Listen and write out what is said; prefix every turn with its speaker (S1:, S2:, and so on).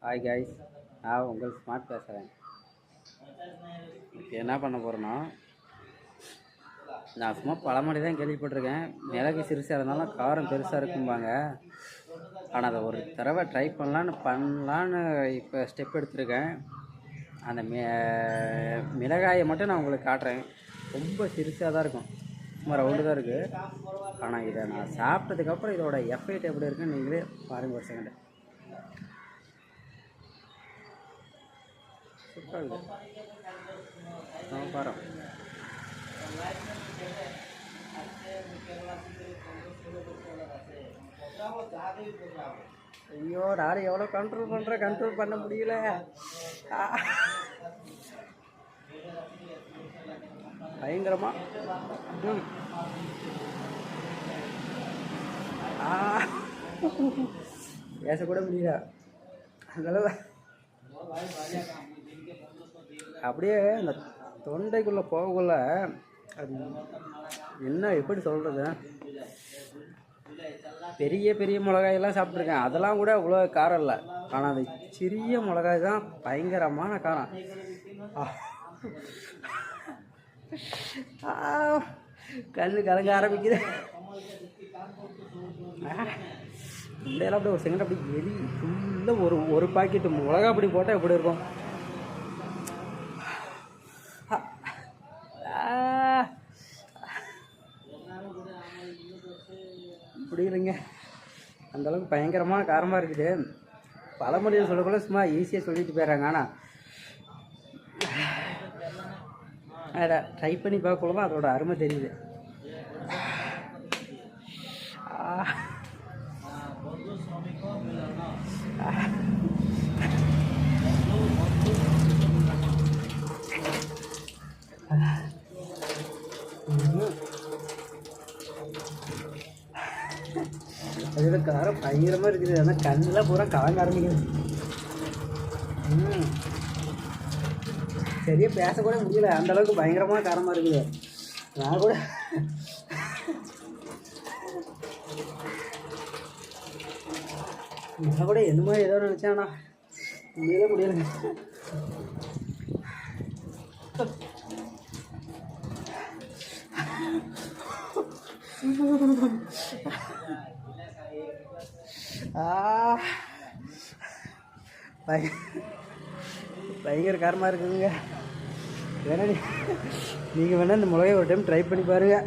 S1: Hi guys, நான் உங்கள் smart பேசுகிறேன். இப்போ என்ன பண்ண போகிறேன்னா, நான் சும்மா பழமொழி தான் கேள்விப்பட்டிருக்கேன். மிளகு சிறுசாக இருந்தாலும் காரம் பெருசாக இருக்கும்பாங்க. ஆனால் அதை ஒரு தடவை ட்ரை பண்ணலான்னு இப்போ ஸ்டெப் எடுத்திருக்கேன். அந்த மிளகாயை மட்டும் நான் உங்களுக்கு காட்டுறேன். ரொம்ப சிறுசாக தான் இருக்கும், சும்மா ரவுண்டு தான் இருக்குது. ஆனால் இதை நான் சாப்பிட்டதுக்கப்புறம் இதோட எஃபெக்ட் எப்படி இருக்குன்னு நீங்களே பாருங்கள். ஒரு செகண்டு. சூப்பராக இருக்குது. பாருங்க. ஐயோ, நானும் எவ்வளோ கண்ட்ரோல் பண்ண முடியல. பயங்கரமா பேசக்கூட முடியல. அந்தளவு அப்படியே அந்த தொண்டைக்குள்ளே போகக்குள்ள அது என்ன எப்படி சொல்கிறது. பெரிய பெரிய மிளகாயெல்லாம் சாப்பிட்ருக்கேன், அதெல்லாம் கூட அவ்வளோ காரம் இல்லை. ஆனால் அது சிறிய மிளகாய் தான் பயங்கரமான காரம். கண்ணு கலங்க ஆரம்பிக்குது. இதெல்லாம் அப்படியே ஒரு செகண்ட் அப்படி எலி ஃபுல்லாக ஒரு பாக்கெட்டு மிளகா அப்படி போட்டால் எப்படி இருக்கும். முடியலைங்க, அந்தளவுக்கு பயங்கரமான காரமாக இருக்குது. பழமொழியில் சொல்லக்குள்ள சும்மா ஈஸியாக சொல்லிட்டு போயிடுறாங்க. ஆனால் அதை ட்ரை பண்ணி பார்க்கக்குள்ள அதோட அருமை தெரியுது. அதோட காரம் பயங்கரமாக இருக்குது. ஆனால் கண்ணெலாம் பூரா கலங்க ஆரம்பிக்குது. சரியாக பேசக்கூட முடியல, அந்தளவுக்கு பயங்கரமாக காரமாக இருக்குது. நான் கூட என்னமோ ஏதோ நினச்சேன்னா முடியல முடியலைங்க. பயங்கர காரமாக இருக்குதுங்க. வேணா நீங்கள் வேணால் இந்த மிளகாய் ஒரு டைம் ட்ரை பண்ணி பாருங்கள்.